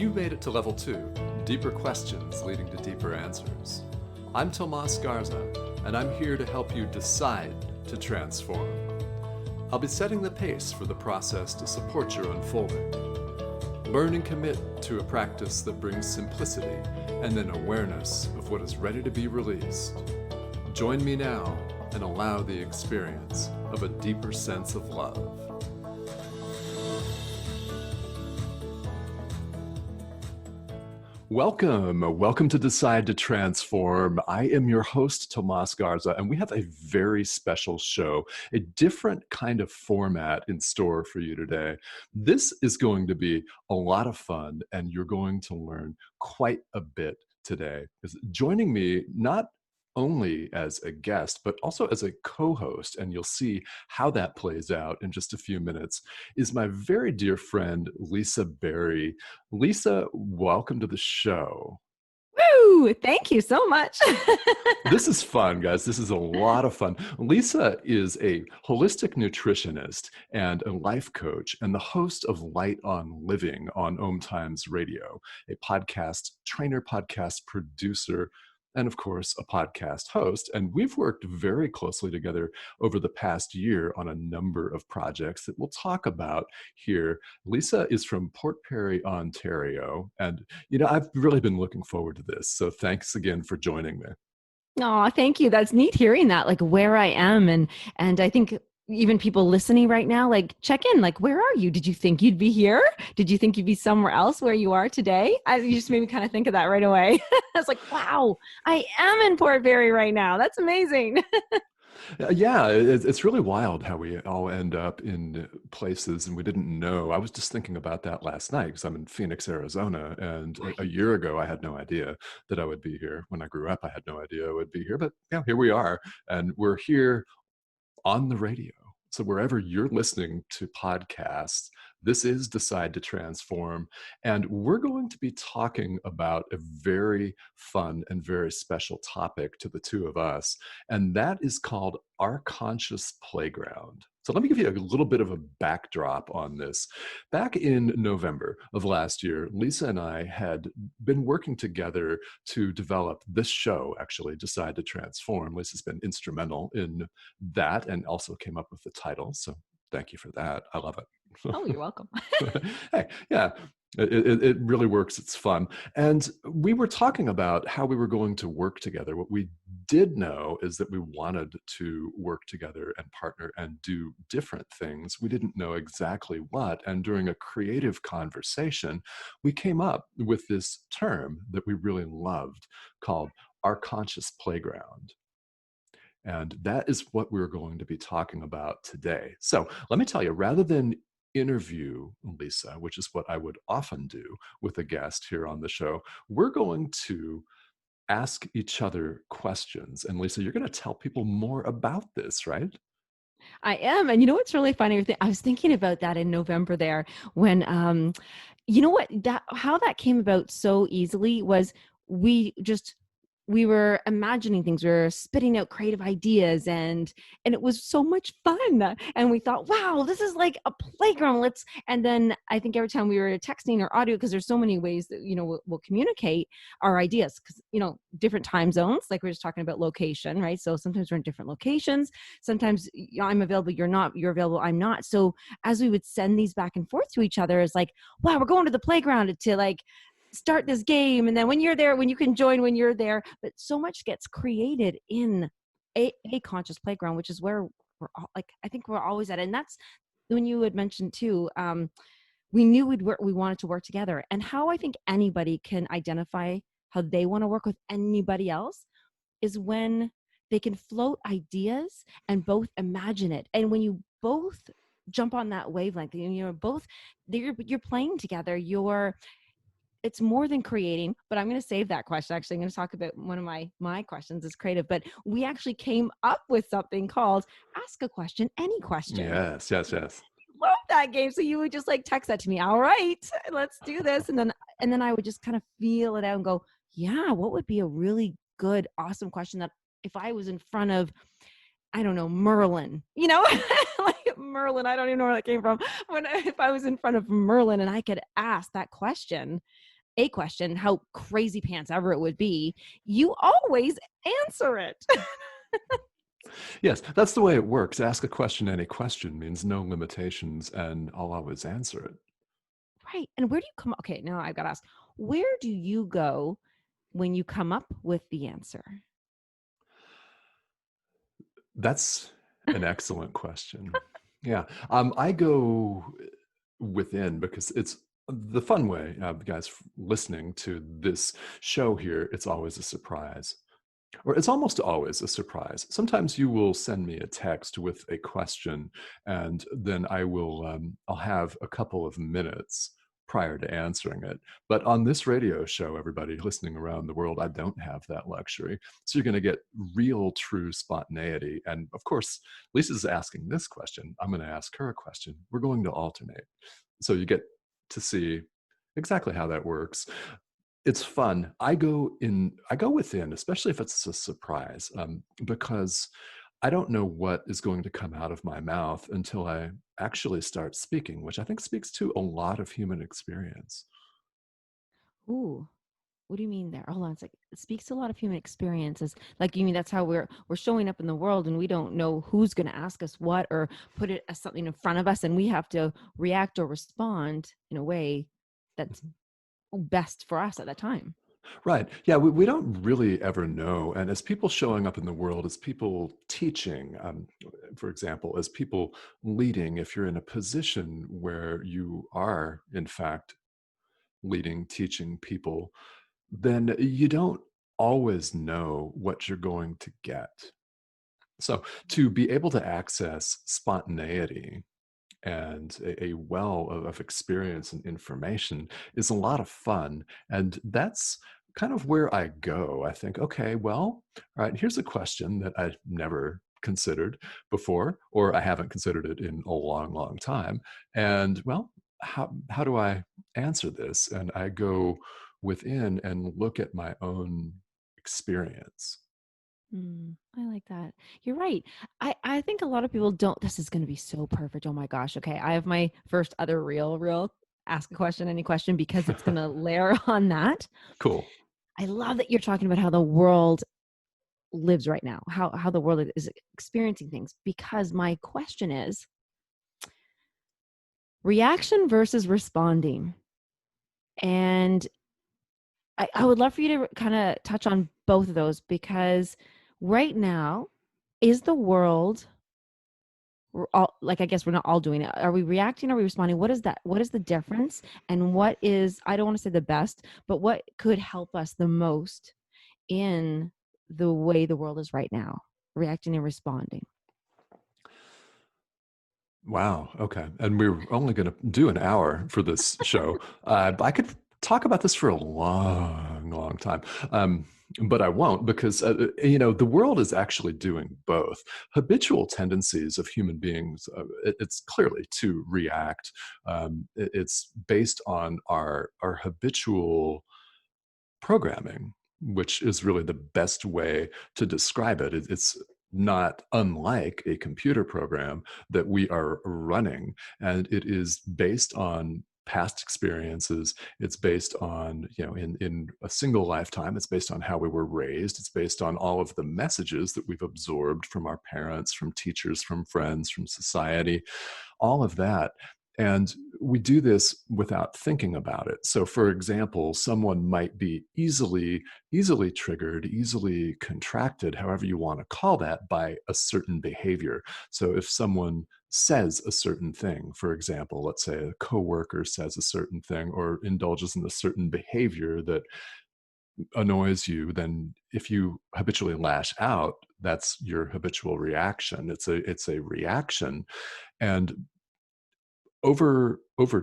You made it to level 2, deeper questions leading to deeper answers. I'm Tomas Garza, and I'm here to help you decide to transform. I'll be setting the pace for the process to support your unfolding. Learn and commit to a practice that brings simplicity and then awareness of what is ready to be released. Join me now and allow the experience of a deeper sense of love. Welcome to Decide to Transform. I am your host, Tomas Garza, and we have a very special show, a different kind of format in store for you today. This is going to be a lot of fun, and you're going to learn quite a bit today. Because joining me, not only as a guest, but also as a co-host, and you'll see how that plays out in just a few minutes, is my very dear friend, Lisa Berry. Lisa, welcome to the show. Woo! Thank you so much. This is fun, guys. This is a lot of fun. Lisa is a holistic nutritionist and a life coach and the host of Light on Living on Om Times Radio, a podcast trainer, podcast producer, and of course, a podcast host. And we've worked very closely together over the past year on a number of projects that we'll talk about here. Lisa is from Port Perry, Ontario. And, I've really been looking forward to this. So thanks again for joining me. Oh, thank you. That's neat hearing that, like where I am. And I think even people listening right now, like check in, like, where are you? Did you think you'd be here? Did you think you'd be somewhere else where you are today? You just made me kind of think of that right away. I was like, wow, I am in Port Perry right now. That's amazing. Yeah, it's really wild how we all end up in places and we didn't know. I was just thinking about that last night because I'm in Phoenix, Arizona. And a year ago, I had no idea that I would be here. When I grew up, I had no idea I would be here. But yeah, here we are. And we're here on the radio. So wherever you're listening to podcasts, this is Decide to Transform. And we're going to be talking about a very fun and very special topic to the two of us. And that is called Our Conscious Playground. So let me give you a little bit of a backdrop on this. Back in November of last year, Lisa and I had been working together to develop this show, actually, Decide to Transform. Lisa's been instrumental in that and also came up with the title. So thank you for that. I love it. Oh, you're welcome. Hey, yeah. It really works. It's fun. And we were talking about how we were going to work together. What we did know is that we wanted to work together and partner and do different things. We didn't know exactly what. And during a creative conversation, we came up with this term that we really loved called Our Conscious Playground. And that is what we're going to be talking about today. So let me tell you, rather than interview Lisa, which is what I would often do with a guest here on the show, we're going to ask each other questions. And Lisa, you're going to tell people more about this, right? I am. And you know what's really funny? I was thinking about that in November there when, how that came about so easily was we were imagining things, we were spitting out creative ideas and it was so much fun. And we thought, wow, this is like a playground. And then I think every time we were texting or audio, because there's so many ways that, we'll communicate our ideas because, different time zones, like we were just talking about location, right? So sometimes we're in different locations. Sometimes I'm available, you're not, you're available, I'm not. So as we would send these back and forth to each other, it's like, wow, we're going to the playground to like, start this game. And then when you're there, when you can join, when you're there, but so much gets created in a conscious playground, which is where we're all, like, I think we're always at. And that's when you had mentioned too, we knew we wanted to work together, and how I think anybody can identify how they want to work with anybody else is when they can float ideas and both imagine it. And when you both jump on that wavelength, you're playing together, it's more than creating, but I'm going to save that question. Actually, I'm going to talk about one of my questions is creative, but we actually came up with something called Ask a Question, Any Question. Yes. Love that game. So you would just like text that to me. All right, let's do this. And then I would just kind of feel it out and go, yeah, what would be a really good, awesome question that if I was in front of, I don't know, Merlin, like Merlin, I don't even know where that came from. If I was in front of Merlin and I could ask that question, a question, how crazy pants ever it would be, you always answer it. Yes, that's the way it works. Ask a question, any question means no limitations, and I'll always answer it. Right. And where do you come okay, now I've got to ask, where do you go when you come up with the answer? That's an excellent question. Yeah, I go within because it's the fun way, guys, listening to this show here, it's always a surprise. Or it's almost always a surprise. Sometimes you will send me a text with a question, and then I'll have a couple of minutes prior to answering it. But on this radio show, everybody listening around the world, I don't have that luxury. So you're going to get real, true spontaneity. And of course, Lisa's asking this question. I'm going to ask her a question. We're going to alternate. So you get to see exactly how that works. It's fun. I go within, especially if it's a surprise, because I don't know what is going to come out of my mouth until I actually start speaking, which I think speaks to a lot of human experience. Ooh, what do you mean there? Hold on a second. It speaks to a lot of human experiences. Like you mean that's how we're showing up in the world and we don't know who's going to ask us what or put it as something in front of us and we have to react or respond in a way that's Mhm. best for us at that time. Right. Yeah, we don't really ever know. And as people showing up in the world, as people teaching, for example, as people leading, if you're in a position where you are, in fact, leading, teaching people, then you don't always know what you're going to get. So to be able to access spontaneity and a well of experience and information is a lot of fun. And that's kind of where I go. I think, okay, well, all right, here's a question that I never considered before, or I haven't considered it in a long, long time. And well, how do I answer this? And I go within and look at my own experience. I like that. You're right. I think a lot of people don't. This is going to be so perfect. Oh my gosh. Okay. I have my first other real ask a question, any question, because it's going to layer on that. Cool. I love that you're talking about how the world lives right now, how the world is experiencing things. Because my question is reaction versus responding. And I would love for you to kind of touch on both of those because right now, is the world we're all like I guess we're not all doing it. Are we reacting? Are we responding? What is that? What is the difference? And what is I don't want to say the best, but what could help us the most in the way the world is right now, reacting and responding? Wow. Okay. And we're only going to do an hour for this show. I could talk about this for a long, long time. But I won't because, the world is actually doing both. Habitual tendencies of human beings, it's clearly to react. It's based on our habitual programming, which is really the best way to describe it. It's not unlike a computer program that we are running, and it is based on past experiences. It's based on, in a single lifetime, it's based on how we were raised. It's based on all of the messages that we've absorbed from our parents, from teachers, from friends, from society, all of that. And we do this without thinking about it. So, for example, someone might be easily triggered, easily contracted, however you want to call that, by a certain behavior. So, if someone says a certain thing, for example, let's say a coworker says a certain thing or indulges in a certain behavior that annoys you, then if you habitually lash out, that's your habitual reaction. It's a reaction. And over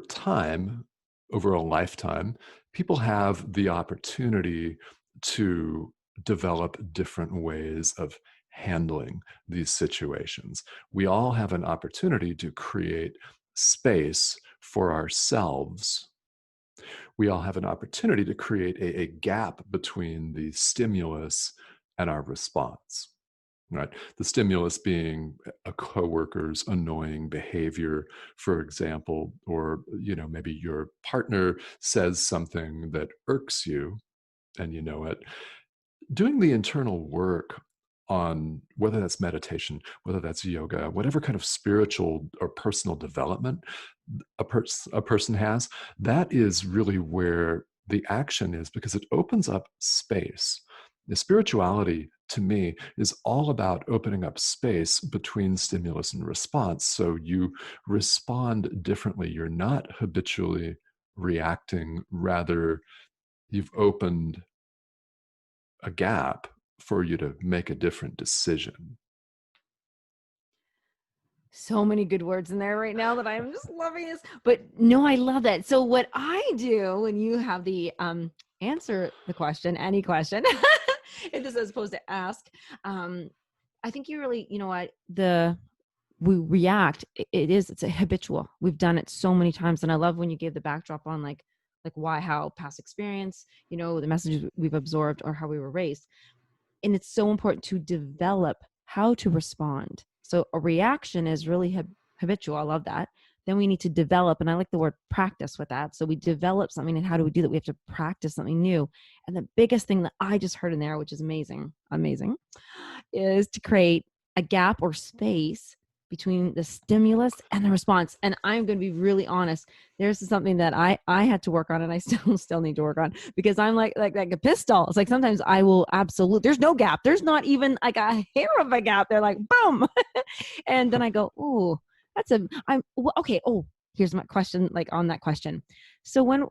time, over a lifetime, people have the opportunity to develop different ways of handling these situations. We all have an opportunity to create space for ourselves. We all have an opportunity to create a gap between the stimulus and our response. right? The stimulus being a coworker's annoying behavior, for example, or maybe your partner says something that irks you, and you know it. Doing the internal work on whether that's meditation, whether that's yoga, whatever kind of spiritual or personal development a person has, that is really where the action is, because it opens up space. The spirituality, to me, is all about opening up space between stimulus and response. So you respond differently. You're not habitually reacting, rather, you've opened a gap for you to make a different decision. So many good words in there right now that I'm just loving this. But no, I love that. So what I do when you have the answer the question, any question, it just as opposed to ask, I think you really, you know what, we react. It's a habitual. We've done it so many times. And I love when you gave the backdrop on like why, how, past experience, the messages we've absorbed or how we were raised. And it's so important to develop how to respond. So a reaction is really habitual. I love that. Then we need to develop, and I like the word practice with that. So we develop something, and how do we do that? We have to practice something new. And the biggest thing that I just heard in there, which is amazing, is to create a gap or space between the stimulus and the response. And I'm going to be really honest. There's something that I had to work on, and I still need to work on, because I'm like a pistol. It's like sometimes I will absolutely, there's no gap. There's not even like a hair of a gap. They're like, boom. And then I go, ooh, okay. Oh, here's my question, like on that question. So when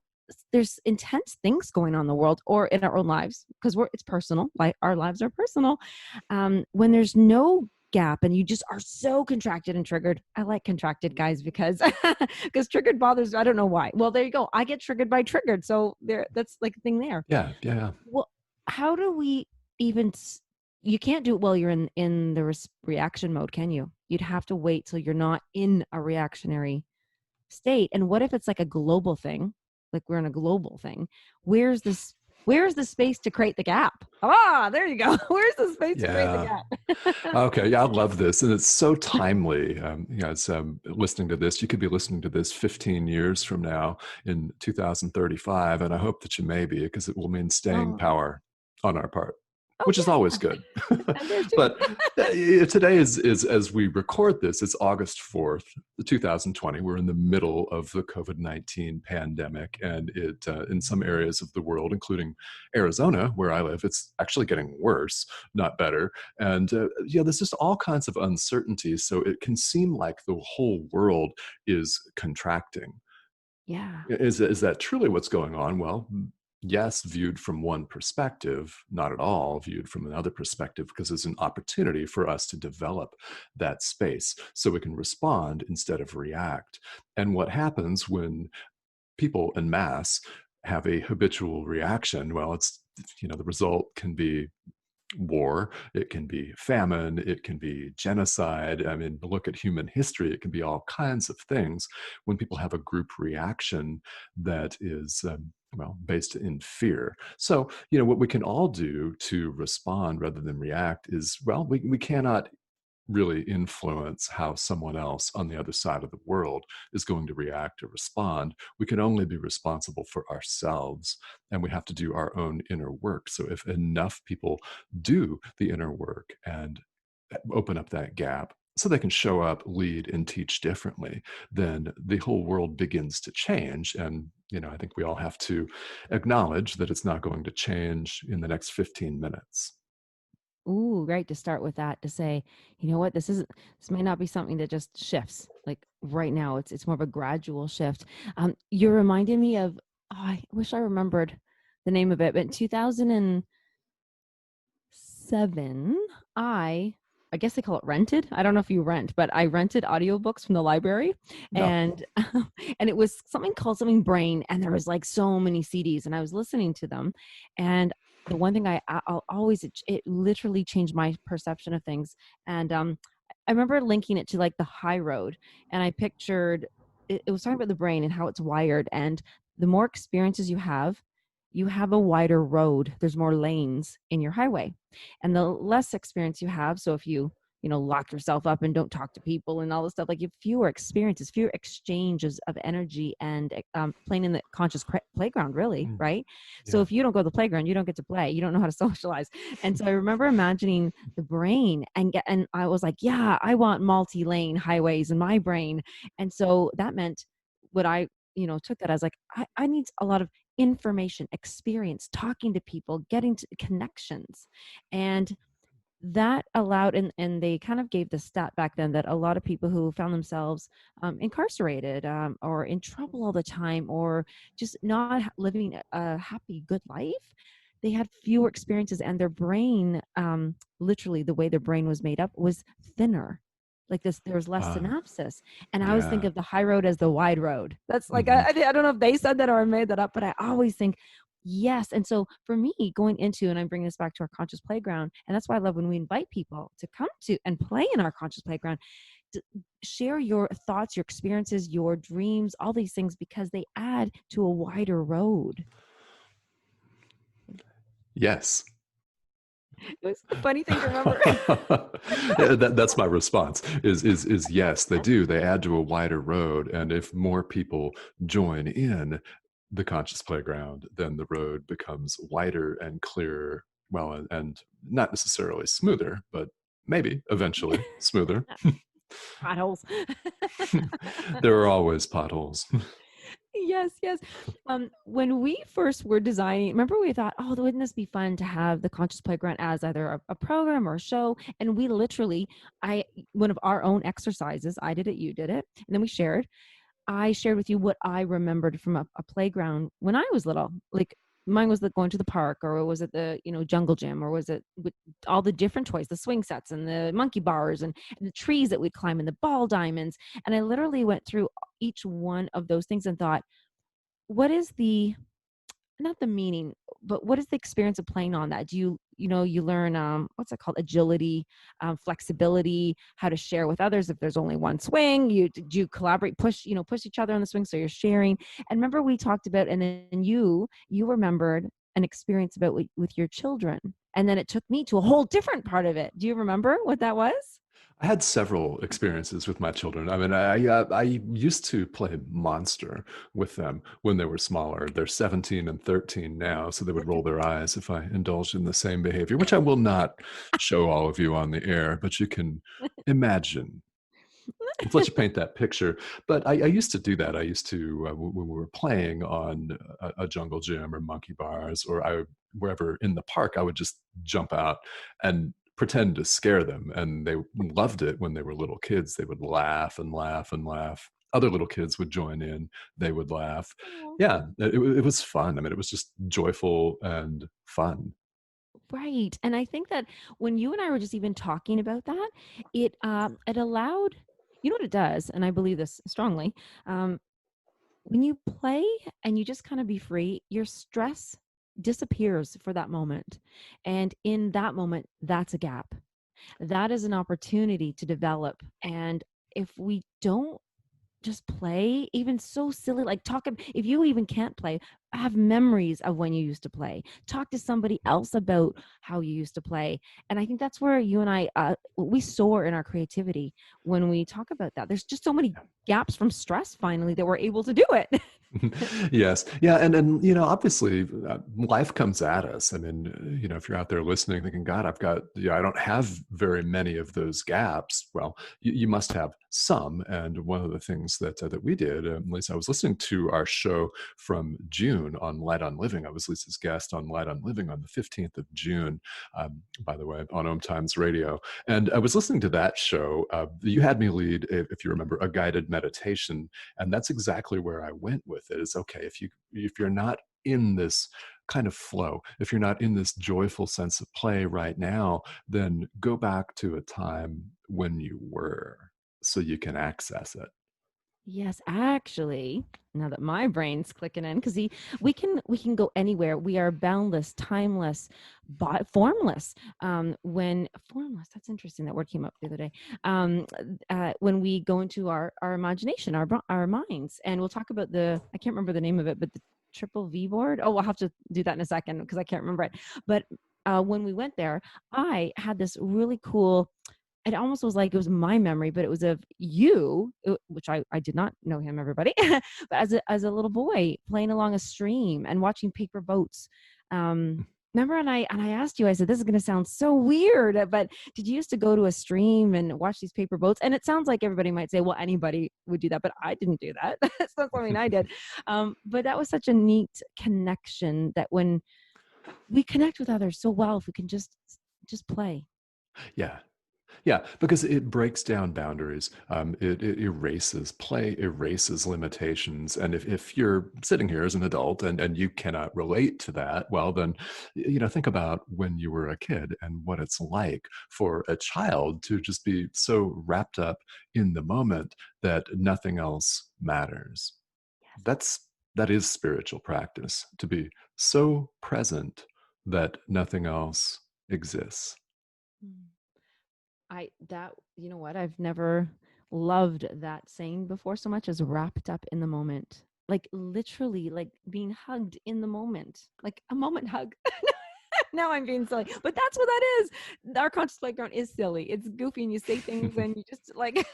there's intense things going on in the world or in our own lives, because it's personal, like our lives are personal. When there's no gap and you just are so contracted and triggered. I like contracted guys because triggered bothers. I don't know why. Well, there you go. I get triggered by triggered. So that's like a thing there. Yeah, yeah. Well, how do we even you can't do it while you're in the reaction mode, can you? You'd have to wait till you're not in a reactionary state. And what if it's like a global thing? Like we're in a global thing. Where's the space to create the gap? There you go. Where's the space to create the Yeah. gap? Okay. Yeah, I love this. And it's so timely. As listening to this, you could be listening to this 15 years from now in 2035. And I hope that you may be, because it will mean staying Oh, power on our part, oh which is always yeah. good. I'm there too. But today is, as we record this, it's August 4th, 2020. We're in the middle of the COVID-19 pandemic. And it, in some areas of the world, including Arizona, where I live, it's actually getting worse, not better. And there's just all kinds of uncertainties. So it can seem like the whole world is contracting. Yeah. Is that truly what's going on? Well, yes, viewed from one perspective, not at all viewed from another perspective, because it's an opportunity for us to develop that space so we can respond instead of react. And what happens when people en masse have a habitual reaction? Well, the result can be war, it can be famine, it can be genocide. I mean, look at human history, it can be all kinds of things when people have a group reaction that is based in fear. So what we can all do to respond rather than react is, well, we cannot really influence how someone else on the other side of the world is going to react or respond. We can only be responsible for ourselves, and we have to do our own inner work. So if enough people do the inner work and open up that gap so they can show up, lead, and teach differently, then the whole world begins to change. And I think we all have to acknowledge that it's not going to change in the next 15 minutes. Ooh, right. To start with that, to say, you know what, this may not be something that just shifts. Like right now, it's more of a gradual shift. You're reminding me of, I wish I remembered the name of it, but in 2007, I guess they call it rented. I don't know if you rent, but I rented audiobooks from the library, No. and and it was something called something Brain, and there was like so many CDs, and I was listening to them, and the one thing I'll always, it literally changed my perception of things. And I remember linking it to like the high road, and I pictured it was talking about the brain and how it's wired, and the more experiences you have, you have a wider road. There's more lanes in your highway. And the less experience you have, so if you lock yourself up and don't talk to people and all this stuff, like you have fewer experiences, fewer exchanges of energy and playing in the conscious playground, really, Mm, right? So yeah. if you don't go to the playground, you don't get to play, you don't know how to socialize. And so I remember imagining the brain and I was like, yeah, I want multi-lane highways in my brain. And so that meant what I took that as like, I need a lot of information, experience, talking to people, getting to connections. And that allowed, and they kind of gave the stat back then that a lot of people who found themselves incarcerated, or in trouble all the time, or just not living a happy good life, they had fewer experiences, and their brain, literally the way their brain was made up was thinner, like this, there was less Uh, synapses. And I always think yeah. of the high road as the wide road. That's like, Hmm. I don't know if they said that or I made that up, but I always think, yes. And so for me, going into, and I'm bringing this back to our conscious playground, and that's why I love when we invite people to come to and play in our conscious playground, to share your thoughts, your experiences, your dreams, all these things, because they add to a wider road. Yes. It was a funny thing to remember. Yeah, that's my response is yes, they do. They add to a wider road. And if more people join in the conscious playground, then the road becomes wider and clearer. Well, and not necessarily smoother, but maybe eventually smoother. Potholes. There are always potholes. Yes, yes. When we first were designing, remember we thought, oh, wouldn't this be fun to have the Conscious Playground as either a program or a show? And we literally, one of our own exercises, I did it, you did it, and then we shared. I shared with you what I remembered from a playground when I was little. Like mine was the going to the park, or was it the jungle gym, or was it with all the different toys, the swing sets and the monkey bars and the trees that we'd climb and the ball diamonds. And I literally went through each one of those things and thought, what is the, not the meaning, but what is the experience of playing on that? Do you learn, what's it called, agility, flexibility, how to share with others if there's only one swing? Do you collaborate, push each other on the swing, so you're sharing? And remember we talked about, and then you remembered an experience about with your children, and then it took me to a whole different part of it. Do you remember what that was? I had several experiences with my children. I mean, I used to play Monster with them when they were smaller. They're 17 and 13 now, so they would roll their eyes if I indulged in the same behavior, which I will not show all of you on the air, but you can imagine. Let's let you paint that picture. But I used to do that. I used to, when we were playing on a jungle gym or monkey bars, or wherever in the park, I would just jump out and pretend to scare them. And they loved it when they were little kids. They would laugh and laugh and laugh. Other little kids would join in. They would laugh. Oh. Yeah, it was fun. I mean, it was just joyful and fun. Right. And I think that when you and I were just even talking about that, it allowed, what it does, and I believe this strongly, um, when you play and you just kind of be free, your stress disappears for that moment. And in that moment, that's a gap. That is an opportunity to develop. And if we don't just play, even so silly, like if you even can't play, have memories of when you used to play, talk to somebody else about how you used to play. And I think that's where you and I, we soar in our creativity when we talk about that. There's just so many gaps from stress finally that we're able to do it. Yes. Yeah. And, obviously life comes at us. I mean, if you're out there listening, thinking, God, I don't have very many of those gaps. Well, you must have some. And one of the things that we did, Lisa, I was listening to our show from June on Light on Living. I was Lisa's guest on Light on Living on the 15th of June, by the way, on Om Times Radio. And I was listening to that show. You had me lead, if you remember, a guided meditation, and that's exactly where I went with it. Is okay, if you're not in this kind of flow, if you're not in this joyful sense of play right now, then go back to a time when you were, so you can access it. Yes, actually, now that my brain's clicking in, because we can go anywhere. We are boundless, timeless, formless. When formless, that's interesting. That word came up the other day. When we go into our imagination, our minds, and we'll talk about I can't remember the name of it, but triple V board. Oh, we'll have to do that in a second because I can't remember it. But when we went there, I had this really cool, it almost was like it was my memory, but it was of you, which I did not know him, everybody, but as a little boy playing along a stream and watching paper boats. Remember, and I asked you, I said, this is going to sound so weird, but did you used to go to a stream and watch these paper boats? And it sounds like everybody might say, well, anybody would do that, but I didn't do that. That's not something I did. But that was such a neat connection that when we connect with others so well, if we can just play. Yeah. Yeah, because it breaks down boundaries. It erases play, erases limitations. And if you're sitting here as an adult and you cannot relate to that, well, then, think about when you were a kid and what it's like for a child to just be so wrapped up in the moment that nothing else matters. Yes. That is spiritual practice, to be so present that nothing else exists. Mm. You know what? I've never loved that saying before so much as wrapped up in the moment. Like literally, like being hugged in the moment, like a moment hug. Now I'm being silly, but that's what that is. Our conscious playground is silly. It's goofy, and you say things, and you just like.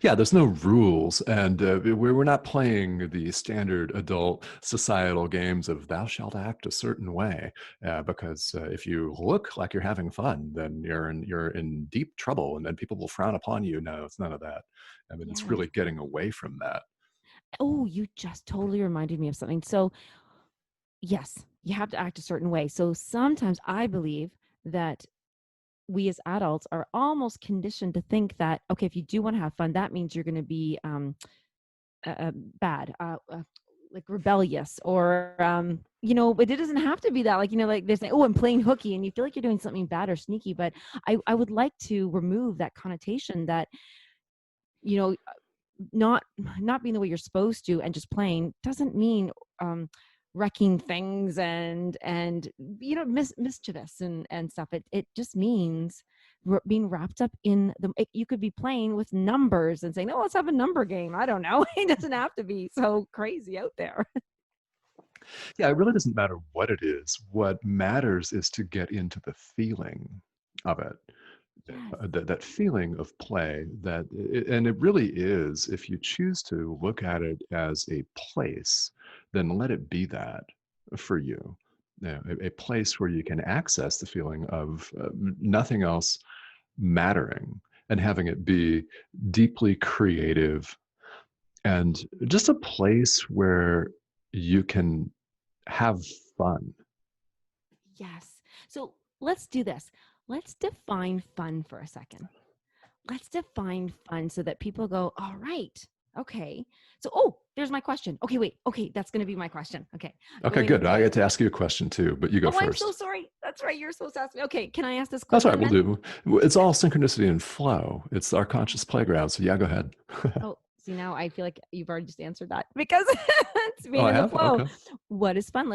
Yeah, there's no rules, and we're not playing the standard adult societal games of "thou shalt act a certain way," because if you look like you're having fun, then you're in deep trouble, and then people will frown upon you. No, it's none of that. I mean, it's Yes. really getting away from that. Oh, you just totally reminded me of something. So yes, you have to act a certain way. So sometimes I believe that we as adults are almost conditioned to think that okay, if you do want to have fun, that means you're going to be bad, like rebellious, or but it doesn't have to be that. Like like they're saying, oh, I'm playing hooky, and you feel like you're doing something bad or sneaky. But I would like to remove that connotation that you know not not being the way you're supposed to and just playing doesn't mean um wrecking things and mischievous and stuff. It just means being wrapped up in you could be playing with numbers and saying, oh, let's have a number game. I don't know. It doesn't have to be so crazy out there. Yeah, it really doesn't matter what it is. What matters is to get into the feeling of it. Yes. That feeling of play and it really is, if you choose to look at it as a place, then let it be that for you. A place where you can access the feeling of nothing else mattering and having it be deeply creative and just a place where you can have fun. Yes. So let's do this. Let's define fun for a second. Let's define fun so that people go, all right, okay. So, oh, there's my question. Okay, wait. Okay, that's going to be my question. Okay, Okay, going good. into I it. get to ask you a question too, but you go Oh, I'm so first. sorry. That's right. You're supposed to ask me. Okay, can I ask this That's quick all right. one We'll then? do. It's all synchronicity and flow. It's our conscious playground. So yeah, go ahead. Oh, see, now I feel like you've already just answered that because it's Oh, being I in the have. flow. Okay. What is fun?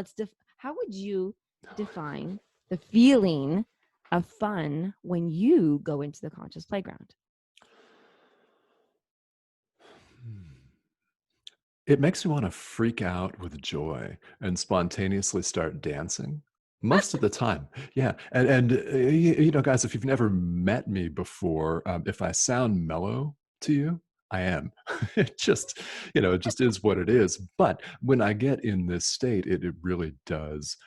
How would you define the feeling of fun when you go into the conscious playground? It makes me want to freak out with joy and spontaneously start dancing most of the time. Yeah. Guys, if you've never met me before, if I sound mellow to you, I am. It just is what it is. But when I get in this state, it really does.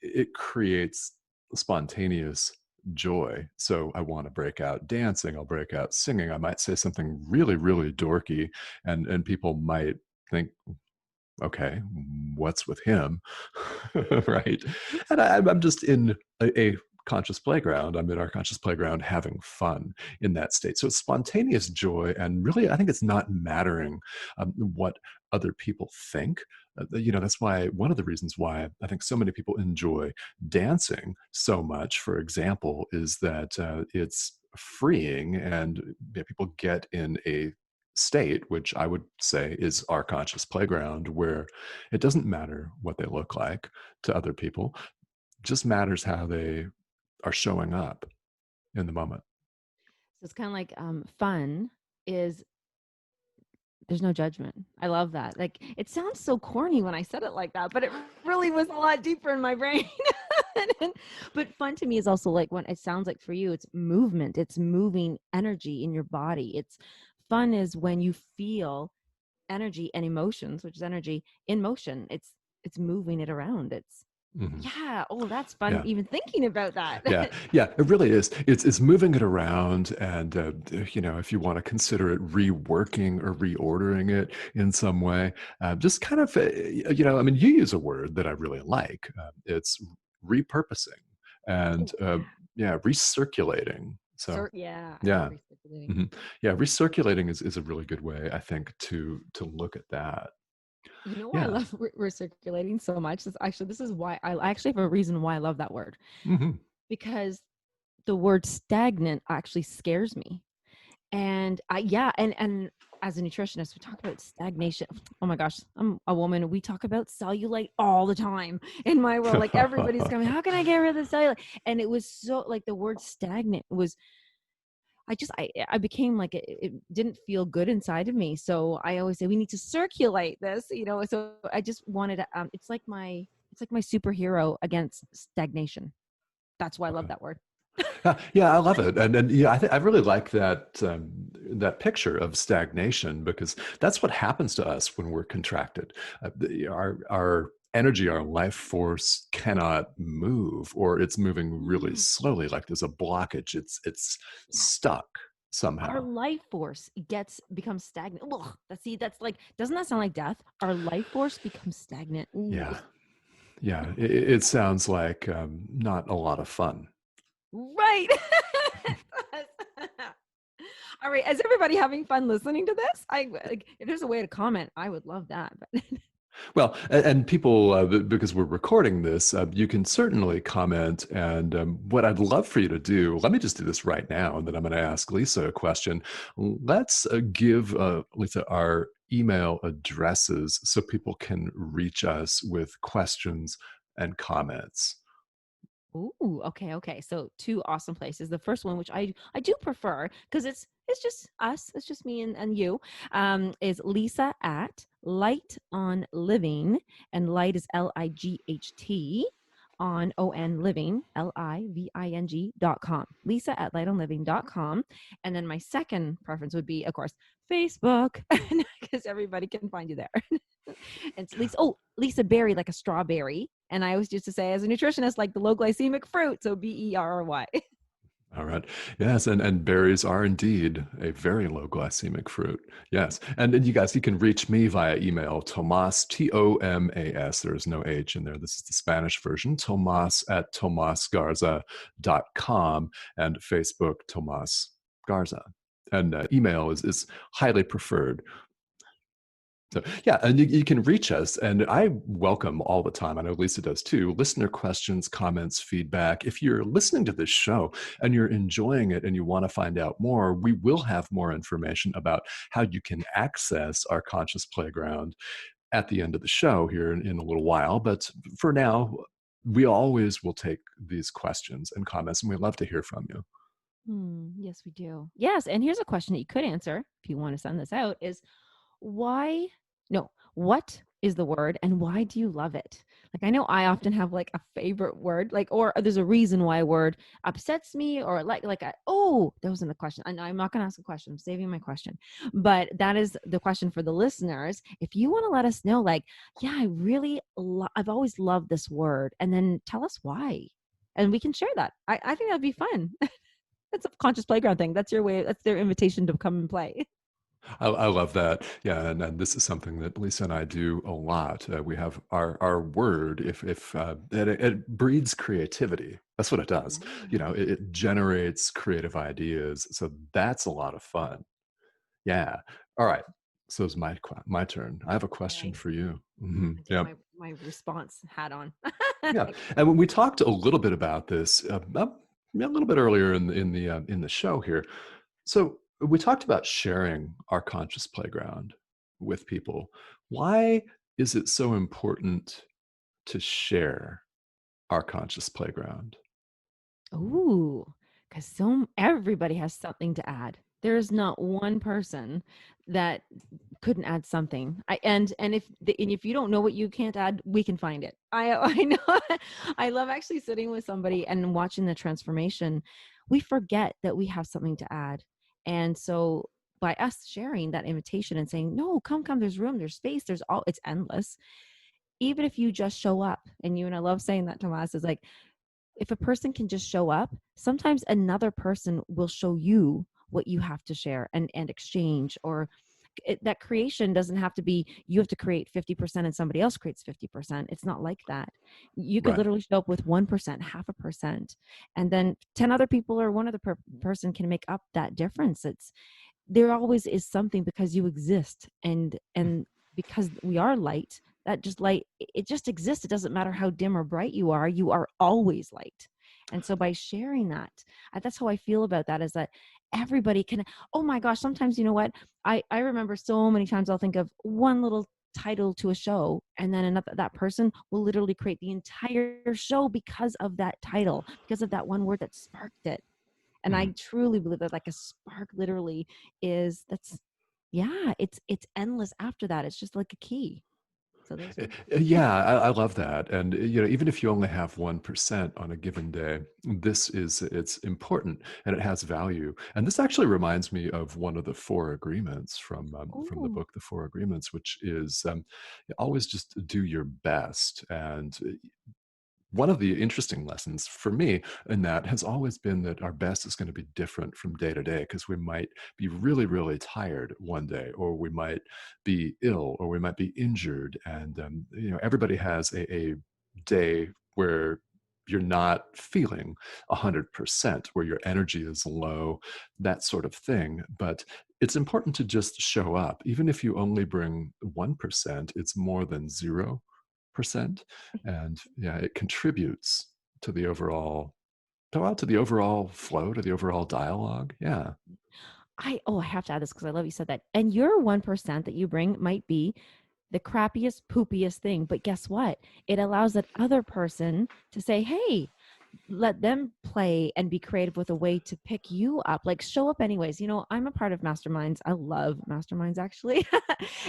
It creates spontaneous joy. So I want to break out dancing. I'll break out singing. I might say something really, really dorky, and people might think, okay, what's with him? Right. And I'm just in a conscious playground. I'm in our conscious playground having fun in that state. So it's spontaneous joy. And really, I think it's not mattering what other people think. That's why one of the reasons why I think so many people enjoy dancing so much, for example, is that it's freeing and people get in a state, which I would say is our conscious playground, where it doesn't matter what they look like to other people, just matters how they are showing up in the moment. So it's kind of like fun is There's no judgment. I love that. Like, it sounds so corny when I said it like that, but it really was a lot deeper in my brain. But fun to me is also like when it sounds like for you, it's movement, it's moving energy in your body. It's fun is when you feel energy and emotions, which is energy in motion. It's moving it around. It's Mhm. yeah. Oh, that's fun Yeah. even thinking about Yeah, that. yeah, it really is. It's moving it around, and if you want to consider it reworking or reordering it in some way, just kind of, I mean, you use a word that I really like. It's repurposing and Oh, yeah. yeah, recirculating. So Yeah, I love yeah, recirculating. hmm yeah, recirculating is a really good way, I think, to look at that. You know why I Yeah. love recirculating so much? This is why I actually have a reason why I love that word, hmm because the word stagnant actually scares me. And I yeah, and as a nutritionist, we talk about stagnation. Oh my gosh, I'm a woman. We talk about cellulite all the time in my world. Like everybody's coming, how can I get rid of the cellulite? And it was so like the word stagnant was I became like it didn't feel good inside of me. So I always say we need to circulate this, So I just wanted to, it's like my superhero against stagnation. That's why I love that word. Yeah, I love it, and yeah, I really like that picture of stagnation because that's what happens to us when we're contracted. Our energy, our life force cannot move, or it's moving really Mm, slowly, like there's a blockage. It's yeah. stuck Our somehow. life force becomes stagnant. Ugh, that's like, doesn't that sound like death? Our life force becomes stagnant. Ooh. Yeah, yeah. It sounds like not a lot of fun. Right. All right. Is everybody having fun listening to this? Like, if there's a way to comment, I would love that. But Well, and people, because we're recording this, you can certainly comment. And what I'd love for you to do, let me just do this right now, and then I'm going to ask Lisa a question. Let's give Lisa our email addresses so people can reach us with questions and comments. ooh, okay, okay. So two awesome places. The first one, which I do prefer because it's just us, it's just me and you, is Lisa at Light on Living, and light is Light on Living, LIVING.com. Lisa at lightonliving.com. And then my second preference would be, of course, Facebook, because everybody can find you there. It's Lisa Berry, like a strawberry. And I always used to say, as a nutritionist, like the low glycemic fruit. So BERRY. All right. Yes, and berries are indeed a very low glycemic fruit. Yes. And then you guys, you can reach me via email, Tomas, Tomas. There's no H in there. This is the Spanish version, Tomas at tomasgarza.com, and Facebook, Tomas Garza. And email is highly preferred. So yeah, and you can reach us, and I welcome all the time. I know Lisa does too. Listener questions, comments, feedback. If you're listening to this show and you're enjoying it, and you want to find out more, we will have more information about how you can access our conscious playground at the end of the show here in a little while. But for now, we always will take these questions and comments, and we'd love to hear from you. Yes, we do. Yes. And here's a question that you could answer if you want to send this out is why no what is the word and why do you love it? Like, I know I often have like a favorite word, like, or there's a reason why a word upsets me, or that wasn't a question. I'm not going to ask a question, I'm saving my question, but that is the question for the listeners. If you want to let us know, like, yeah, I've always loved this word, and then tell us why, and we can share that. I think that'd be fun. That's a conscious playground thing. That's your way, that's their invitation to come and play. I love that. Yeah, and this is something that Lisa and I do a lot. We have our word. If it breeds creativity. That's what it does. Yeah. It generates creative ideas. So that's a lot of fun. Yeah. All right. So it's my turn. I have a question Okay. for you. I take Yeah. my response hat on. Yeah. And when we talked a little bit about this, a little bit earlier in the show here, so we talked about sharing our conscious playground with people. Why is it so important to share our conscious playground? Ooh, because everybody has something to add. There's not one person that couldn't add something. And if you don't know what you can't add, we can find it. I know. I love actually sitting with somebody and watching the transformation. We forget that we have something to add. And so by us sharing that invitation and saying, "No, come come, there's room, there's space, there's all it's endless." Even if you just show up, and you and I love saying that, Tomas, is like, if a person can just show up, sometimes another person will show you what you have to share and exchange. Or that creation doesn't have to be you have to create 50% and somebody else creates 50%. It's not like that. You could Right. literally show up with 1%, half a percent, and then 10 other people or one other person can make up that difference. It's there always is something because you exist, and because we are light, that just light, it just exists. It doesn't matter how dim or bright you are always light. And so by sharing that, that's how I feel about that, is that everybody can. Oh my gosh, sometimes, you know what, I remember so many times I'll think of one little title to a show, and then another, that person will literally create the entire show because of that title, because of that one word that sparked it. And I Mhm. truly believe that, like, a spark literally is that's yeah, it's endless after that. It's just like a key. So those are Yeah, I love that. And even if you only have 1% on a given day, it's important and it has value. And this actually reminds me of one of the four agreements from the oh, book, The Four Agreements, which is always just do your best. And one of the interesting lessons for me in that has always been that our best is going to be different from day to day because we might be really, really tired one day, or we might be ill, or we might be injured. And, everybody has a day where you're not feeling 100%, where your energy is low, that sort of thing. But it's important to just show up. Even if you only bring 1%, it's more than 0%. And yeah, it contributes to the overall to the overall flow, to the overall dialogue. Yeah. I have to add this because I love you said that. And your 1% that you bring might be the crappiest, poopiest thing. But guess what? It allows that other person to say, hey, let them play and be creative with a way to pick you up, like show up anyways. I'm a part of masterminds. I love masterminds, actually.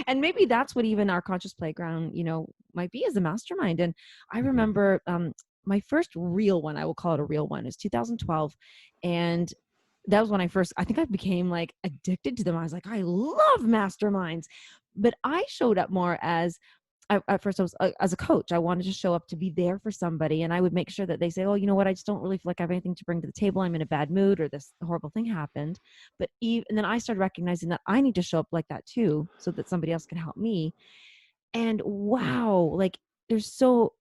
And maybe that's what even our conscious playground, might be, as a mastermind. And I Mhm. remember my first real one, I will call it a real one, is 2012. And that was when I think I became like addicted to them. I was like, I love masterminds. But I showed up more as, at first I was as a coach. I wanted to show up to be there for somebody, and I would make sure that they say, oh, you know what, I just don't really feel like I have anything to bring to the table. I'm in a bad mood, or this horrible thing happened. And then I started recognizing that I need to show up like that too, so that somebody else can help me. And wow, like, there's so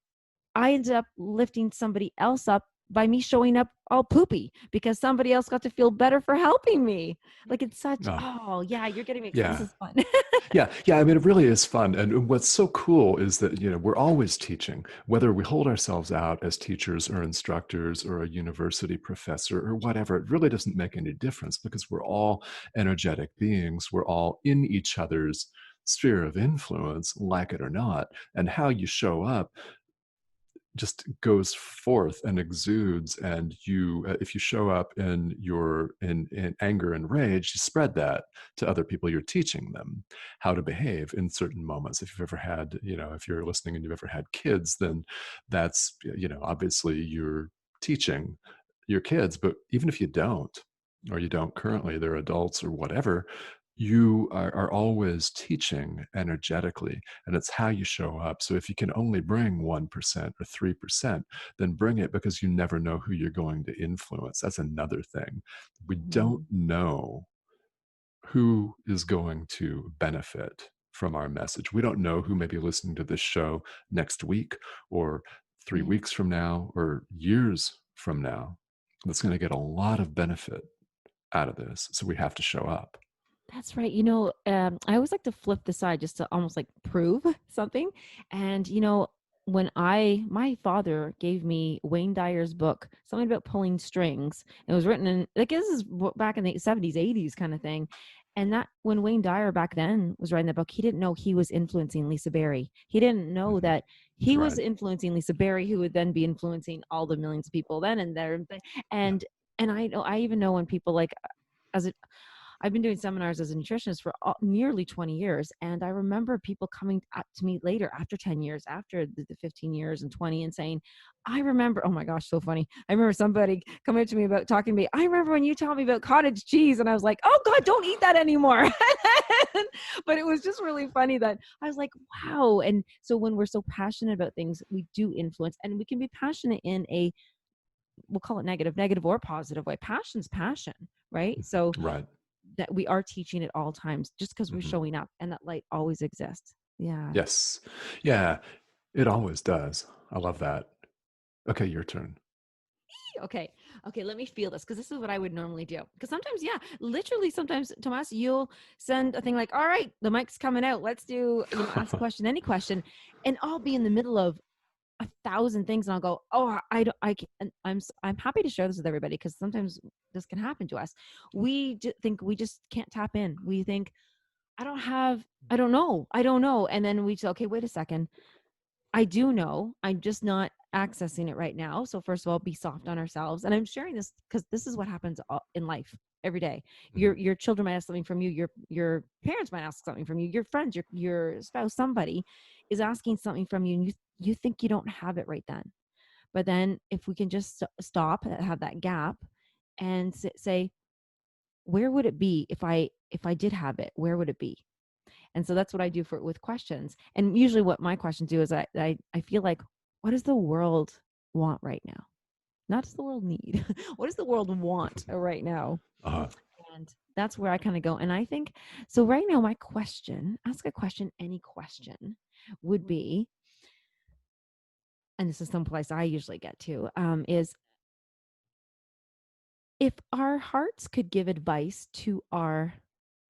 I ended up lifting somebody else up by me showing up all poopy because somebody else got to feel better for helping me. Like, it's such, Oh, oh yeah, you're getting me excited. This yeah. is fun. Yeah, yeah. I mean, it really is fun. And what's so cool is that, we're always teaching, whether we hold ourselves out as teachers or instructors or a university professor or whatever. It really doesn't make any difference because we're all energetic beings. We're all in each other's sphere of influence, like it or not. And how you show up just goes forth and exudes. And if you show up in anger and rage, you spread that to other people. You're teaching them how to behave in certain moments. If you've ever had, if you're listening and you've ever had kids, then that's, obviously you're teaching your kids. But even if you don't, or you don't currently, they're adults or whatever, you are always teaching energetically, and it's how you show up. So if you can only bring 1% or 3%, then bring it, because you never know who you're going to influence. That's another thing. We don't Mhm. know who is going to benefit from our message. We don't know who may be listening to this show next week, or three Yeah. weeks from now, or years from now, that's going to get a lot of benefit out of this. So we have to show up. That's right. I always like to flip the side just to almost like prove something. And when my father gave me Wayne Dyer's book, something about pulling strings. It was written in, like, this is back in the 70s, 80s kind of thing. And that when Wayne Dyer back then was writing that book, he didn't know he was influencing Lisa Barry. He didn't know Mhm. that he was Right. influencing Lisa Barry, who would then be influencing all the millions of people then and there. Yeah. And and I even know when people, like, as a I've been doing seminars as a nutritionist for nearly 20 years. And I remember people coming up to me later after 10 years, after the 15 years and 20, and saying, I remember, oh my gosh, so funny. I remember somebody coming up to me about talking to me. I remember when you taught me about cottage cheese, and I was like, oh God, don't eat that anymore. But it was just really funny that I was like, wow. And so when we're so passionate about things, we do influence, and we can be passionate in a, we'll call it negative or positive way. Passion's passion, right? So Right. that we are teaching at all times just because we're Hmm. showing up, and that light always exists. Yeah. Yes. Yeah, it always does. I love that. Okay, your turn. Okay. Okay. Let me feel this, because this is what I would normally do. Because sometimes, yeah, literally sometimes, Tomas, you'll send a thing like, all right, the mic's coming out. Let's do, ask a question, any question. And I'll be in the middle of 1,000 things, and I'll go, oh, I don't, I can, I'm happy to share this with everybody, because sometimes this can happen to us. We think we just can't tap in. We think, I don't know. And then we say, okay, wait a second. I do know. I'm just not accessing it right now. So first of all, be soft on ourselves. And I'm sharing this because this is what happens in life every day. Mhm. Your children might ask something from you. Your parents might ask something from you. Your friends, your spouse, somebody is asking something from you, and you think you don't have it right then. But then if we can just stop, have that gap, and say, where would it be if I did have it? Where would it be? And so that's what I do with questions. And usually what my questions do is I feel like, what does the world want right now? Not does the world need. What does the world want right now? Uh-huh. And that's where I kind of go. And I think, so right now, my question, ask a question, any question would be, and this is some place I usually get to, is if our hearts could give advice to our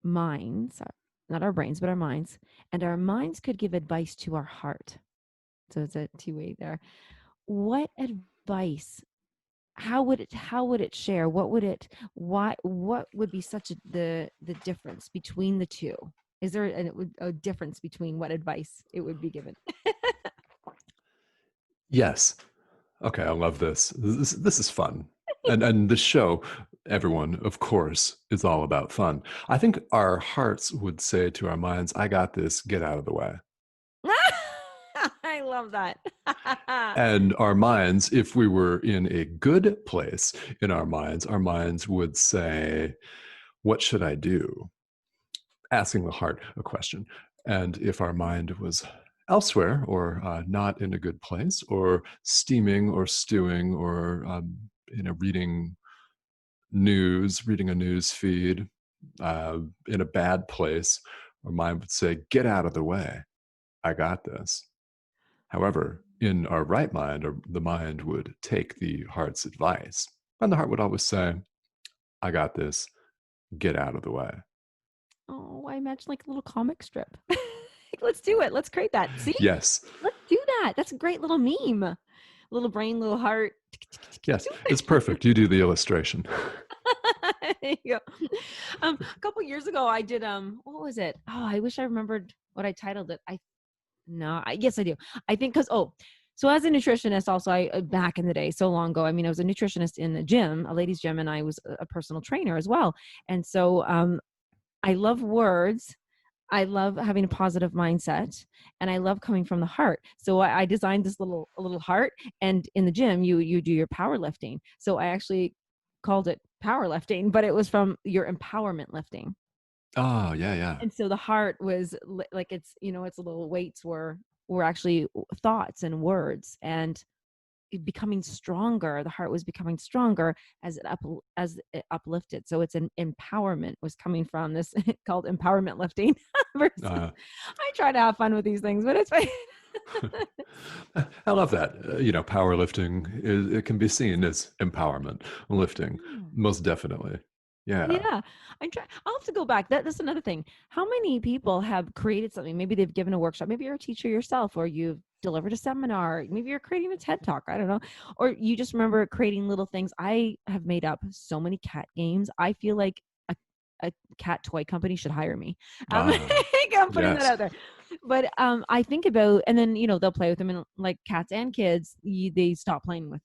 minds, not our brains, but our minds, and our minds could give advice to our heart. So it's a two-way there. What advice? How would it share? What would be the difference between the two? Is there a difference between what advice it would be given? Yes. Okay, I love this. This is fun. And the show, everyone, of course, is all about fun. I think our hearts would say to our minds, I got this, get out of the way. I love that. And our minds, if we were in a good place in our minds would say, what should I do? Asking the heart a question. And if our mind was elsewhere, or not in a good place, or steaming or stewing, or reading news, reading a news feed, in a bad place, our mind would say, get out of the way. I got this. However, in our right mind, or the mind would take the heart's advice, and the heart would always say, I got this, get out of the way. Oh, I imagine like a little comic strip. Let's do it. Let's create that. See? Yes. Let's do that. That's a great little meme. Little brain, little heart. Yes, it's perfect. You do the illustration. There you go. A couple years ago, I did what was it? Oh, I wish I remembered what I titled it. Yes, I do. I think so as a nutritionist, also back in the day, so long ago. I mean, I was a nutritionist in the gym, a ladies' gym, and I was a personal trainer as well. And so I love words. I love having a positive mindset, and I love coming from the heart. So I designed this a little heart, and in the gym you do your powerlifting. So I actually called it powerlifting, but it was from your empowerment lifting. Oh, yeah, yeah. And so the heart was like its little weights were actually thoughts and words, and becoming stronger. The heart was becoming stronger as it uplifted. So it's an empowerment was coming from this called empowerment lifting. Versus, Uh, I try to have fun with these things, but it's fine. I love that. Powerlifting it can be seen as empowerment, lifting, most definitely. Yeah. Yeah, I'll have to go back. That's another thing. How many people have created something? Maybe they've given a workshop. Maybe you're a teacher yourself, or you've delivered a seminar. Maybe you're creating a TED talk. I don't know. Or you just remember creating little things. I have made up so many cat games. I feel like a cat toy company should hire me. Ah, I'm putting that yes. out there. But I think about, and then they'll play with them, and like cats and kids, they stop playing with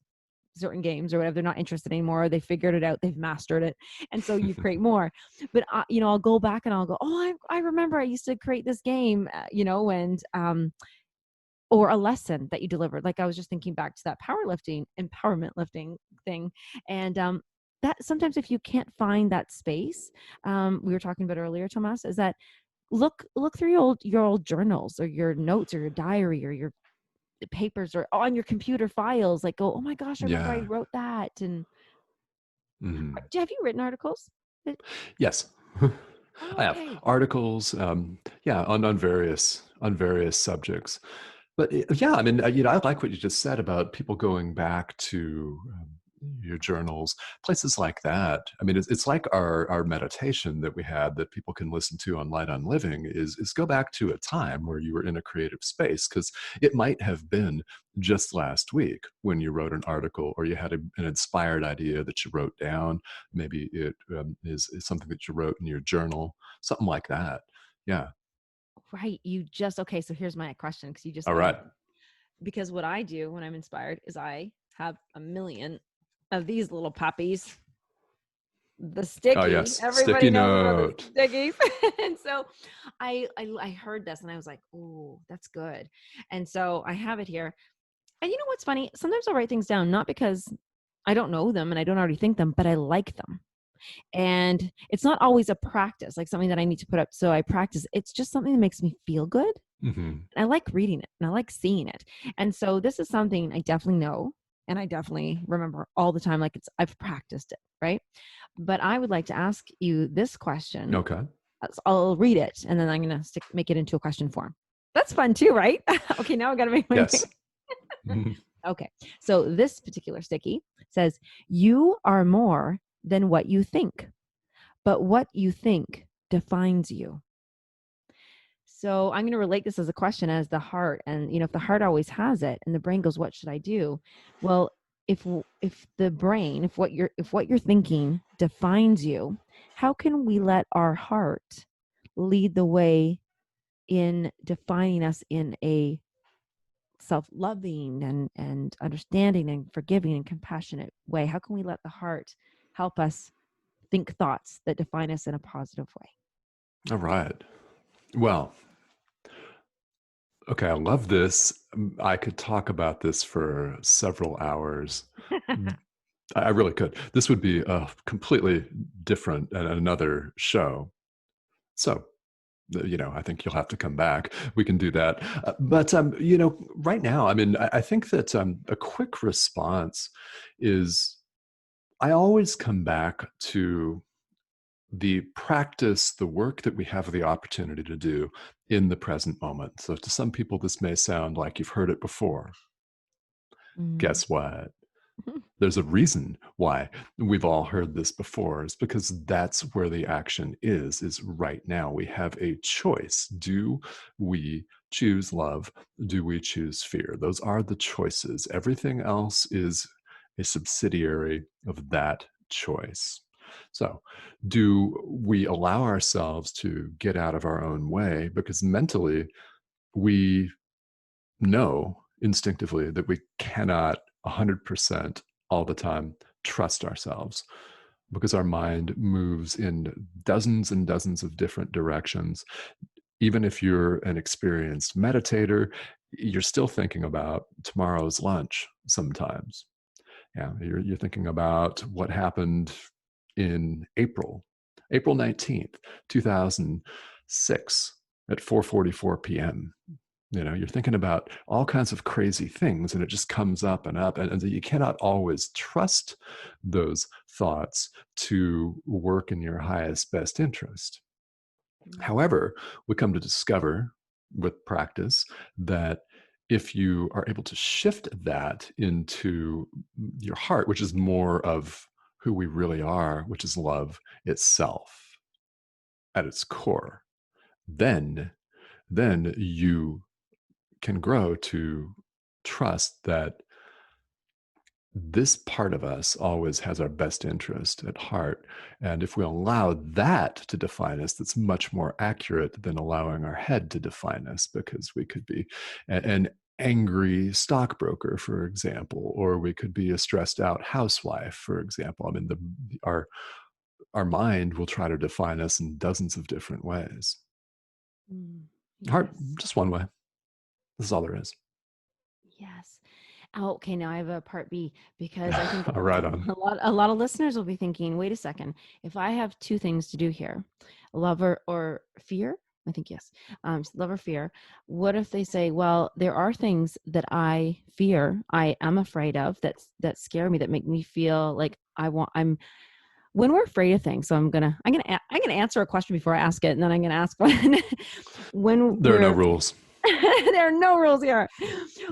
certain games or whatever. They're not interested anymore. They figured it out. They've mastered it. And so you create more. But, I'll go back and I'll go, oh, I remember I used to create this game, and, or a lesson that you delivered. Like I was just thinking back to that powerlifting, empowerment lifting thing. And, that sometimes if you can't find that space, we were talking about earlier, Tomas, is that look through your old journals or your notes or your diary or your papers or on your computer files, like go, oh my gosh, I remember I Yeah. wrote that. And Mhm. have you written articles? Yes. Oh, I have okay. articles, yeah, on various subjects. But yeah, I mean, I like what you just said about people going back to your journals, places like that. I mean, it's like our meditation that we had that people can listen to on Light on Living is go back to a time where you were in a creative space, because it might have been just last week when you wrote an article or you had an inspired idea that you wrote down. Maybe it is something that you wrote in your journal, something like that. Yeah. Right. Okay. So here's my question, because you just All gave me, right. because what I do when I'm inspired is I have a million of these little puppies, the Oh, sticky. yes. Everybody Sticky knows about the note. stickies. And so I heard this and I was like, oh, that's good. And so I have it here. And you know what's funny? Sometimes I'll write things down, not because I don't know them and I don't already think them, but I like them. And it's not always a practice, like something that I need to put up. So I practice. It's just something that makes me feel good. Hmm. I like reading it and I like seeing it. And so this is something I definitely know and I definitely remember all the time. Like I've practiced it, right? But I would like to ask you this question. Okay. I'll read it and then I'm going to make it into a question form. That's fun too, right? Okay, now I got to make my Yes. Mhm. Okay. So this particular sticky says, you are more than what you think, but what you think defines you. So I'm going to relate this as a question as the heart. And, if the heart always has it and the brain goes, what should I do? Well, if the brain, if what you're thinking defines you, how can we let our heart lead the way in defining us in a self-loving and understanding and forgiving and compassionate way? How can we let the heart help us think thoughts that define us in a positive All right. Well, okay, I love this. I could talk about this for several hours. way? I really could. This would be a completely different and another show. So, I think you'll have to come back. We can do that. But right now, I mean, I think that a quick response is I always come back to the practice, the work that we have the opportunity to do in the present moment. So to some people, this may sound like you've heard it before. Mm. Guess what? There's a reason why we've all heard this before. Is because that's where the action is right now. We have a choice. Do we choose love? Do we choose fear? Those are the choices. Everything else is a subsidiary of that choice. So, do we allow ourselves to get out of our own way? Because mentally, we know instinctively that we cannot 100% all the time trust ourselves, because our mind moves in dozens and dozens of different directions. Even if you're an experienced meditator, you're still thinking about tomorrow's lunch sometimes. Yeah, you're thinking about what happened in April 19th, 2006 at 4:44 p.m. You're thinking about all kinds of crazy things, and it just comes up and up, and you cannot always trust those thoughts to work in your highest best interest. Mm. However, we come to discover with practice that if you are able to shift that into your heart, which is more of who we really are, which is love itself at its core, then you can grow to trust that this part of us always has our best interest at heart. And if we allow that to define us, that's much more accurate than allowing our head to define us, because we could be. And angry stockbroker, for example, or we could be a stressed out housewife, for example. I mean, our our mind will try to define us in dozens of different ways. Mm, Heart, yes. just one way. This is all there is. Yes. Oh, okay, now I have a part B because I think All right on. a lot of listeners will be thinking, wait a second, if I have two things to do here, love or fear, I think yes, love or fear. What if they say, well, there are things that I fear, I am afraid of, that scare me, that make me feel like I'm when we're afraid of things. So I'm gonna answer a question before I ask it, and then I'm gonna ask one. When There are no we're rules. there are no rules here.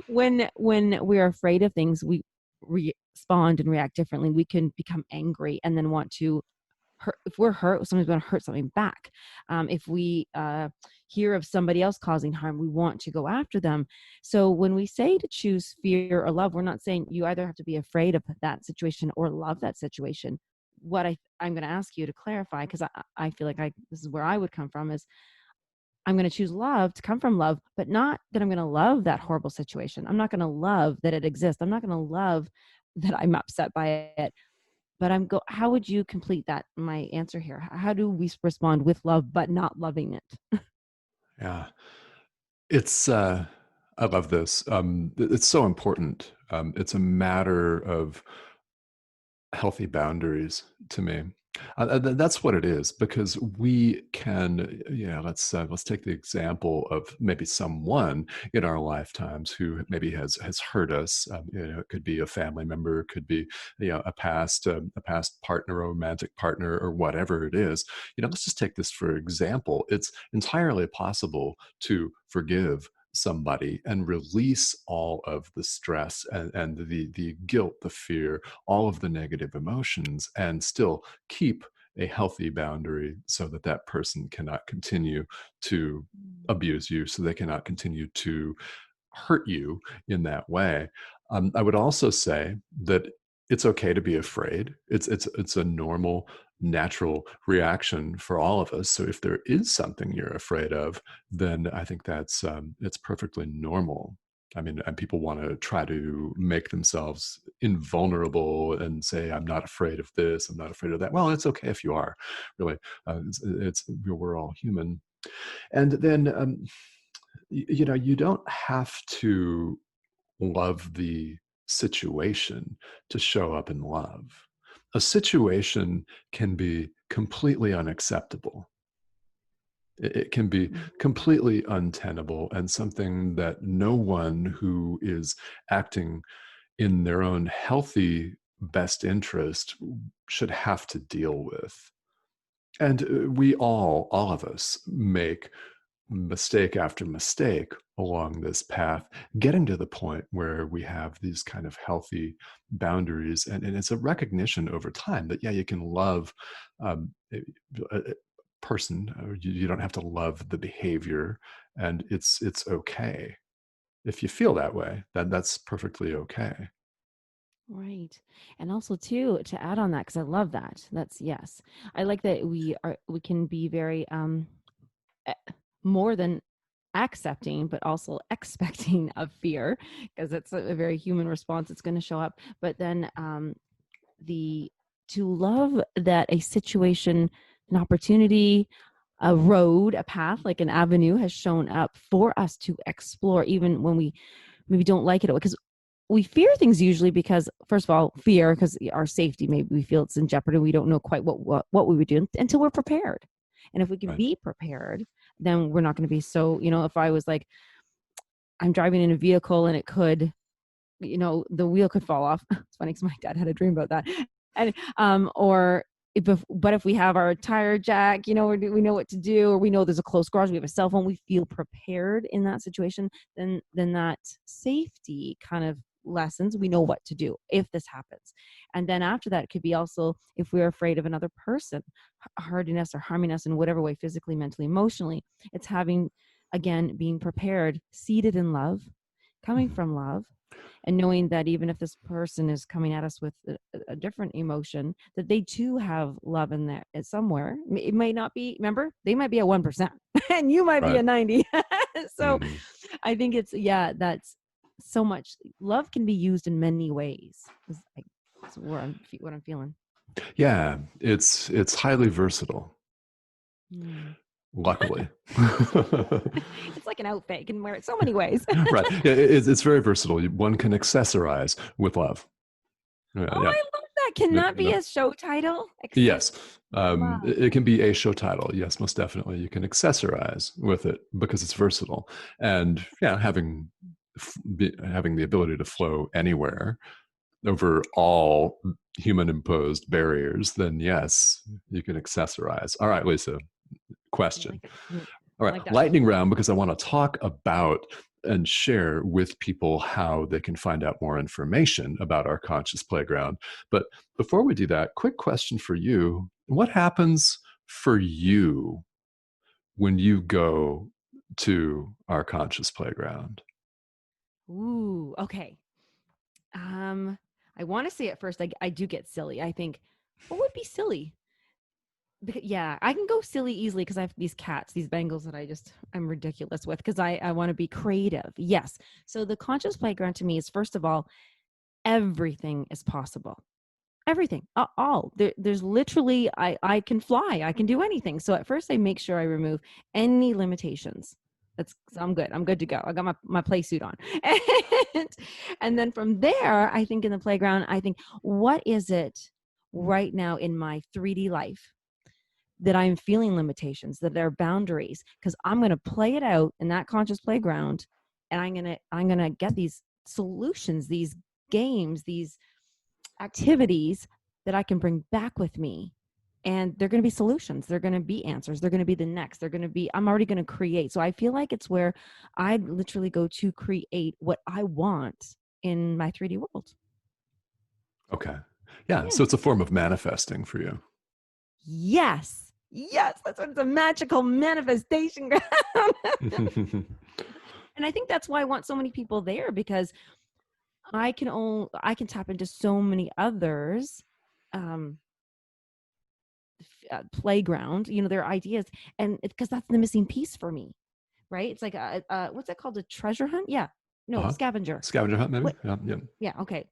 When we're afraid of things, we respond and react differently. We can become angry and then want to hurt. If we're hurt, somebody's going to hurt something back. If we hear of somebody else causing harm, we want to go after them. So when we say to choose fear or love, we're not saying you either have to be afraid of that situation or love that situation. What I'm going to ask you to clarify, because I feel like this is where I would come from, is I'm going to choose love to come from love, but not that I'm going to love that horrible situation. I'm not going to love that it exists. I'm not going to love that I'm upset by it. But how would you complete that? My answer here. How do we respond with love, but not loving it? Yeah. It's I love this. It's so important. It's a matter of healthy boundaries to me. That's what it is, because we can, let's take the example of maybe someone in our lifetimes who maybe has hurt us. It could be a family member, it could be a past partner, a romantic partner, or whatever it is. Let's just take this for example. It's entirely possible to forgive somebody and release all of the stress and the guilt, the fear, all of the negative emotions, and still keep a healthy boundary so that that person cannot continue to abuse you, so they cannot continue to hurt you in that way. I would also say that it's okay to be afraid. It's a normal, natural reaction for all of us. So if there is something you're afraid of, then I think that's it's perfectly normal. I mean, and people want to try to make themselves invulnerable and say, "I'm not afraid of this. I'm not afraid of that." Well, it's okay if you are. Really, we're all human. And then you don't have to love the situation to show up in love. A situation can be completely unacceptable. It can be Mhm. completely untenable and something that no one who is acting in their own healthy best interest should have to deal with. And we all of us, make mistake after mistake along this path, getting to the point where we have these kind of healthy boundaries. And it's a recognition over time that, yeah, you can love a person. You don't have to love the behavior, and it's okay. If you feel that way, that's perfectly okay. Right. And also too, to add on that, because I love that. That's yes. I like that we can be very eh, more than accepting, but also expecting of fear, because it's a very human response. It's going to show up. But then the to love that a situation, an opportunity, a road, a path, like an avenue has shown up for us to explore, even when we maybe don't like it, because we fear things usually because, first of all, fear because our safety, maybe we feel it's in jeopardy. We don't know quite what we would do until we're prepared. And if we can Right. be prepared, then we're not going to be so, if I was like, I'm driving in a vehicle and it could, the wheel could fall off. It's funny because my dad had a dream about that. And or but if we have our tire jack, we know what to do, or we know there's a close garage, we have a cell phone, we feel prepared in that situation, then that safety kind of lessons. We know what to do if this happens. And then after that, it could be also if we're afraid of another person hurting us or harming us in whatever way, physically, mentally, emotionally, it's having, again, being prepared, seated in love, coming Mhm. from love, and knowing that even if this person is coming at us with a different emotion, that they too have love in there somewhere. It may not be, remember, they might be at 1% and you might be Right. at 90. So Mhm. I think it's, yeah, that's so much. Love can be used in many ways. Is what I'm feeling. Yeah, it's highly versatile, Mm. luckily. It's like an outfit. You can wear it so many ways. Right. Yeah, it's very versatile. One can accessorize with love. Yeah, Oh, yeah. I love that. Can that You be know? a show title? Yes. Love. It can be a show title. Yes, most definitely. You can accessorize with it because it's versatile. And yeah, having the ability to flow anywhere over all human imposed barriers, then yes, you can accessorize. All right, Lisa, I question. like it. Mm, All I right, like that. lightning round, because I want to talk about and share with people how they can find out more information about our conscious playground. But before we do that, quick question for you. What happens for you when you go to our conscious playground? Ooh, okay. Um, I want to say at first I do get silly. I think, what would be silly? Because, yeah, I can go silly easily because I have these cats, these Bengals that I'm ridiculous with because I want to be creative. Yes. So the conscious playground to me is first of all, everything is possible. Everything, all there's literally I can fly, I can do anything. So at first I make sure I remove any limitations. That's I'm good to go. I got my play suit on. and, and then from there, I think in the playground, I think, what is it right now in my 3D life that I'm feeling limitations, that there are boundaries? Because I'm going to play it out in that conscious playground, and I'm going to get these solutions, these games, these activities that I can bring back with me. And they're going to be solutions. They're going to be answers. They're going to be the next. I'm already going to create. So I feel like it's where I literally go to create what I want in my 3D world. Okay. Yeah. Yeah. So it's a form of manifesting for you. Yes. Yes. That's what it's a magical manifestation ground. And I think that's why I want so many people there because I can tap into so many others um playground, their ideas, and because that's the missing piece for me, right? It's like what's that called, a treasure hunt? Yeah, no, Uh-huh. scavenger. Scavenger hunt, maybe? What? Yeah. Yeah. Yeah, okay.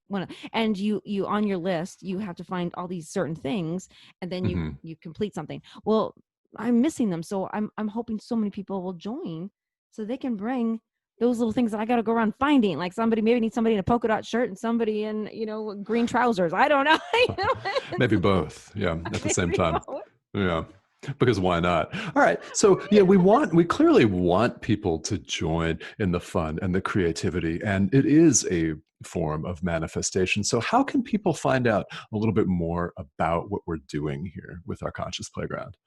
And you on your list, you have to find all these certain things, and then you Hmm. you complete something. Well, I'm missing them, so I'm hoping so many people will join, so they can bring those little things that I got to go around finding. Like somebody maybe needs somebody in a polka dot shirt and somebody in green trousers. I don't know. Maybe both. Yeah. At the same Maybe time. both. Yeah. Because why not? All right. So, yeah, we clearly want people to join in the fun and the creativity, and it is a form of manifestation. So, how can people find out a little bit more about what we're doing here with our conscious playground?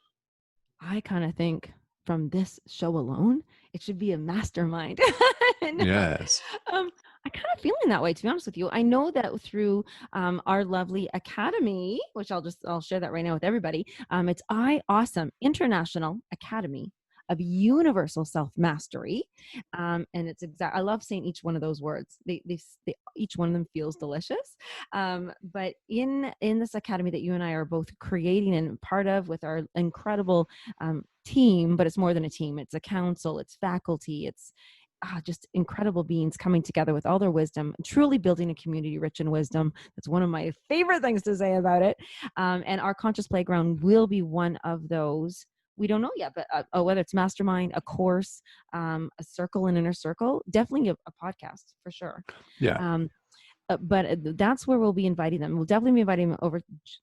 I kind of think from this show alone, it should be a mastermind. No, Yes. I kind of feeling that way, to be honest with you. I know that through our lovely academy, which I'll share that right now with everybody. It's Awesome International Academy of Universal Self Mastery, and it's exact. I love saying each one of those words. They each one of them feels delicious. But in this academy that you and I are both creating and part of with our incredible team, but it's more than a team. It's a council, it's faculty, it's just incredible beings coming together with all their wisdom, truly building a community rich in wisdom. That's one of my favorite things to say about it. And our conscious playground will be one of those. We don't know yet, but whether it's mastermind, a course, a circle, an inner circle, definitely a podcast for sure. Yeah. Um, but that's where we'll be inviting them. We'll definitely be inviting them over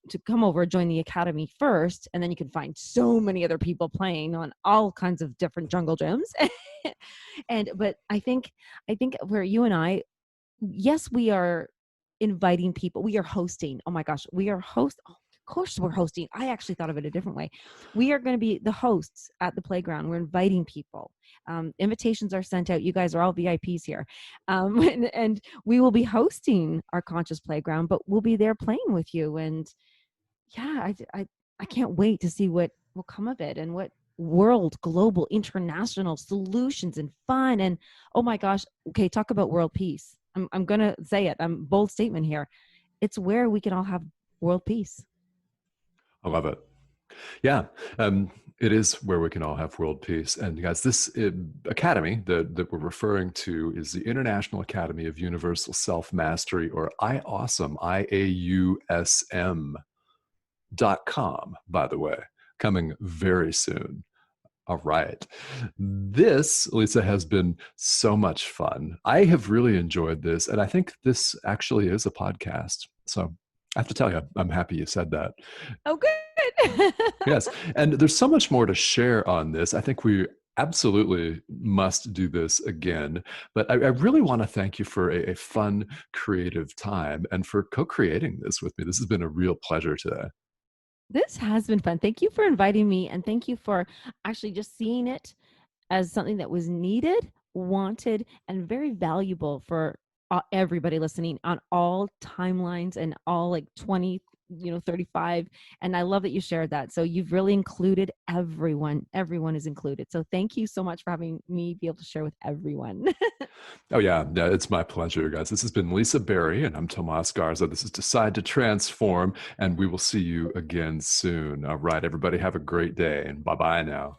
to come over, join the academy first, and then you can find so many other people playing on all kinds of different jungle gyms. But I think where you and I, yes, we are inviting people. We are hosting. Oh my gosh, we are host. Oh, of course, we're hosting. I actually thought of it a different way. We are going to be the hosts at the playground. We're inviting people. Invitations are sent out. You guys are all VIPs here, and we will be hosting our conscious playground. But we'll be there playing with you. And yeah, I can't wait to see what will come of it and what world, global, international solutions and fun. And oh my gosh, okay, talk about world peace. I'm gonna say it. I'm bold statement here. It's where we can all have world peace. I love it. Yeah. It is where we can all have world peace. And guys, this academy that we're referring to is the International Academy of Universal Self Mastery, or IAWSM, IAUSM.com, by the way, coming very soon. All right. This, Lisa, has been so much fun. I have really enjoyed this. And I think this actually is a podcast. So I have to tell you, I'm happy you said that. Oh, good. Yes. And there's so much more to share on this. I think we absolutely must do this again. But I really want to thank you for a fun, creative time and for co creating this with me. This has been a real pleasure today. This has been fun. Thank you for inviting me, and thank you for actually just seeing it as something that was needed, wanted, and very valuable for everybody listening on all timelines and all like 20, 35. And I love that you shared that. So you've really included everyone. Everyone is included. So thank you so much for having me be able to share with everyone. Oh, yeah. Yeah, it's my pleasure, guys. This has been Lisa Berry, and I'm Tomas Garza. This is Decide to Transform, and we will see you again soon. All right, everybody, have a great day, and bye bye now.